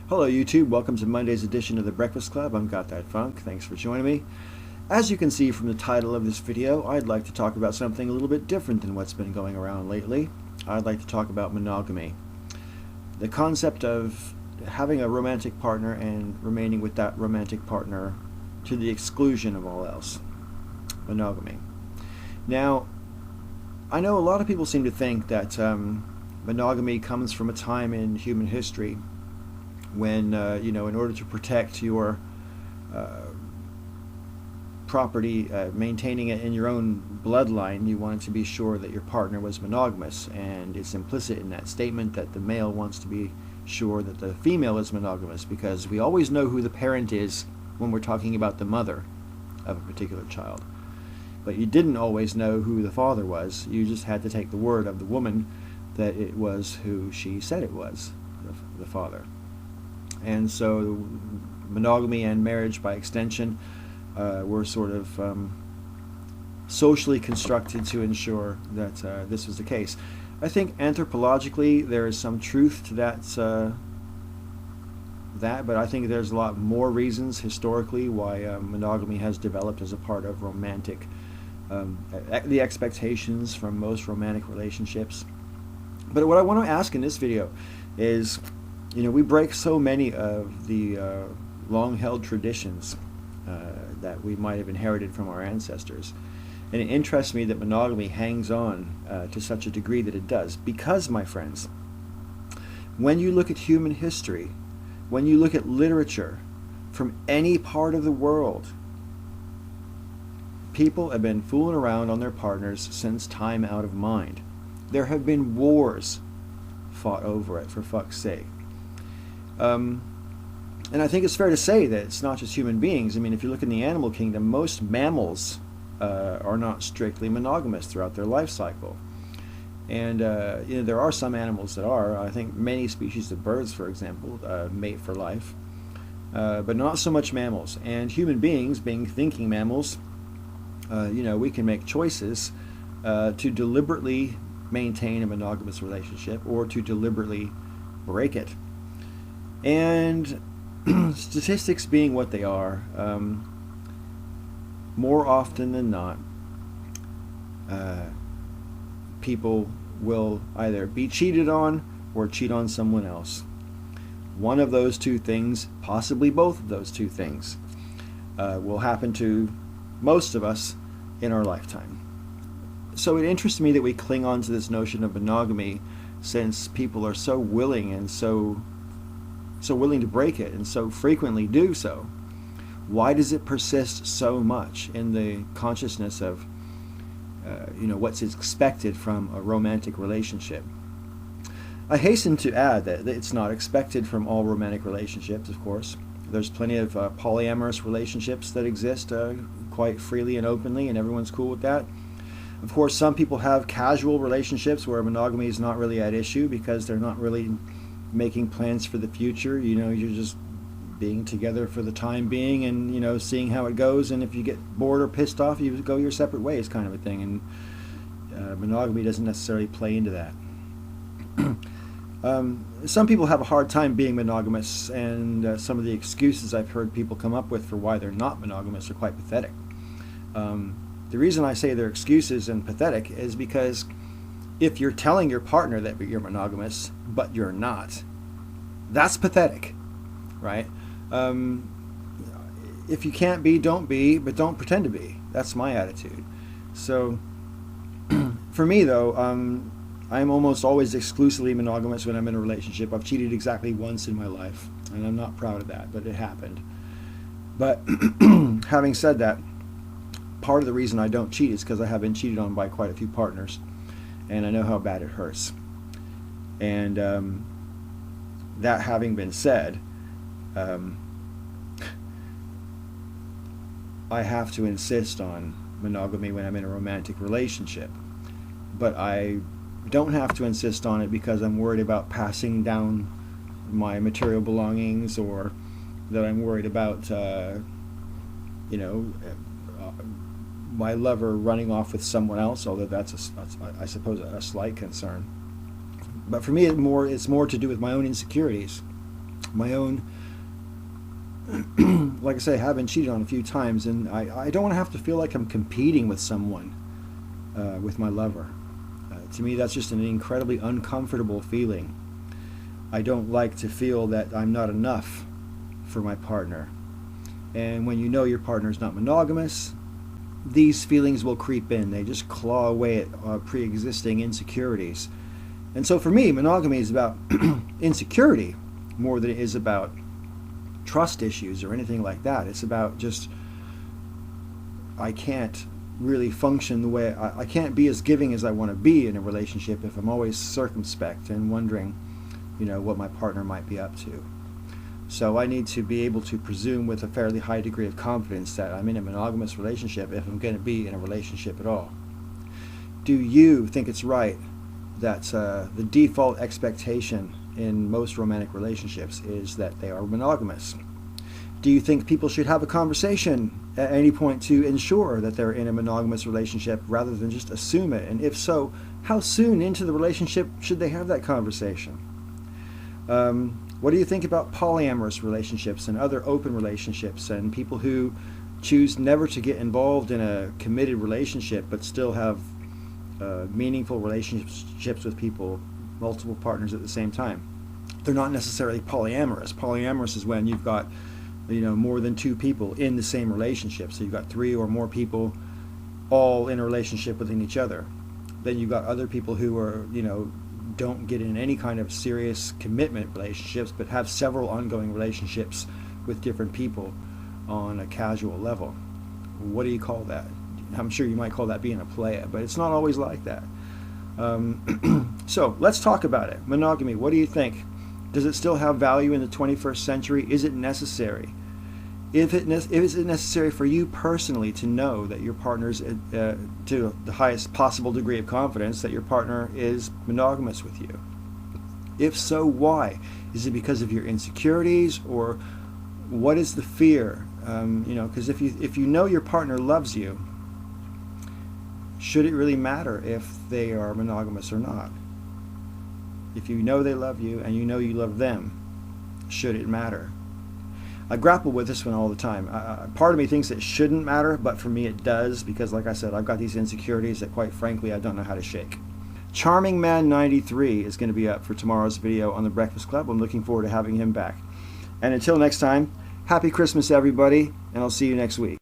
Hello YouTube, welcome to Monday's edition of The Breakfast Club. I'm Got That Funk. Thanks for joining me. As you can see from the title of this video, I'd like to talk about something a little bit different than what's been going around lately. I'd like to talk about monogamy. The concept of having a romantic partner and remaining with that romantic partner to the exclusion of all else. Monogamy. Now, I know a lot of people seem to think that monogamy comes from a time in human history when, in order to protect your property, maintaining it in your own bloodline, you wanted to be sure that your partner was monogamous. And it's implicit in that statement that the male wants to be sure that the female is monogamous, because we always know who the parent is when we're talking about the mother of a particular child. But you didn't always know who the father was. You just had to take the word of the woman that it was who she said it was, the father. And so monogamy and marriage by extension were sort of socially constructed to ensure that this was the case. I think anthropologically there is some truth to that, but I think there's a lot more reasons historically why monogamy has developed as a part of romantic, the expectations from most romantic relationships. But what I want to ask in this video is, we break so many of the long-held traditions that we might have inherited from our ancestors. And it interests me that monogamy hangs on to such a degree that it does. Because, my friends, when you look at human history, when you look at literature from any part of the world, people have been fooling around on their partners since time out of mind. There have been wars fought over it, for fuck's sake. And I think it's fair to say that it's not just human beings. I mean, if you look in the animal kingdom, most mammals are not strictly monogamous throughout their life cycle. And there are some animals that are. I think many species of birds, for example, mate for life. But not so much mammals. And human beings, being thinking mammals, we can make choices to deliberately maintain a monogamous relationship or to deliberately break it. And statistics being what they are, more often than not, people will either be cheated on or cheat on someone else. One of those two things, possibly both of those two things, will happen to most of us in our lifetime. So it interests me that we cling on to this notion of monogamy, since people are so willing and so willing to break it and so frequently do so. Why does it persist so much in the consciousness of what's expected from a romantic relationship? I hasten to add that it's not expected from all romantic relationships, of course. There's plenty of polyamorous relationships that exist quite freely and openly, and everyone's cool with that. Of course, some people have casual relationships where monogamy is not really at issue because they're not really making plans for the future. You're just being together for the time being and, seeing how it goes. And if you get bored or pissed off, you go your separate ways, kind of a thing. And monogamy doesn't necessarily play into that. Some people have a hard time being monogamous, and some of the excuses I've heard people come up with for why they're not monogamous are quite pathetic. The reason I say they're excuses and pathetic is because if you're telling your partner that you're monogamous, but you're not, that's pathetic, right? If you can't be, don't be, but don't pretend to be. That's my attitude. So, for me though, I'm almost always exclusively monogamous when I'm in a relationship. I've cheated exactly once in my life, and I'm not proud of that, but it happened. But having said that, part of the reason I don't cheat is because I have been cheated on by quite a few partners, and I know how bad it hurts. And that having been said, I have to insist on monogamy when I'm in a romantic relationship. But I don't have to insist on it because I'm worried about passing down my material belongings, or that I'm worried about, my lover running off with someone else, although that's I suppose a slight concern. But for me, it's more to do with my own insecurities. my own, like I say, I have been cheated on a few times, and I don't want to have to feel like I'm competing with someone, with my lover. To me, that's just an incredibly uncomfortable feeling. I don't like to feel that I'm not enough for my partner. And when you know your partner's not monogamous, these feelings will creep in. They just claw away at pre-existing insecurities. And so for me, monogamy is about insecurity more than it is about trust issues or anything like that. It's about just, I can't really function the way, I can't be as giving as I want to be in a relationship if I'm always circumspect and wondering, what my partner might be up to. So I need to be able to presume with a fairly high degree of confidence that I'm in a monogamous relationship if I'm going to be in a relationship at all. Do you think it's right that the default expectation in most romantic relationships is that they are monogamous? Do you think people should have a conversation at any point to ensure that they're in a monogamous relationship rather than just assume it? And if so, how soon into the relationship should they have that conversation? What do you think about polyamorous relationships and other open relationships and people who choose never to get involved in a committed relationship but still have meaningful relationships with people, multiple partners at the same time? They're not necessarily polyamorous. Polyamorous is when you've got more than two people in the same relationship. So you've got three or more people all in a relationship within each other. Then you've got other people who are, don't get in any kind of serious commitment relationships, but have several ongoing relationships with different people on a casual level. What do you call that? I'm sure you might call that being a playa, but it's not always like that. So let's talk about it. Monogamy, what do you think? Does it still have value in the 21st century? Is it necessary? Is it necessary for you personally to know that your partner's, to the highest possible degree of confidence, that your partner is monogamous with you? If so, why? Is it because of your insecurities, or what is the fear? Because if you know your partner loves you, should it really matter if they are monogamous or not? If you know they love you and you know you love them, should it matter? I grapple with this one all the time. Part of me thinks it shouldn't matter, but for me it does, because like I said, I've got these insecurities that quite frankly I don't know how to shake. Charming Man 93 is going to be up for tomorrow's video on The Breakfast Club. I'm looking forward to having him back. And until next time, happy Christmas everybody, and I'll see you next week.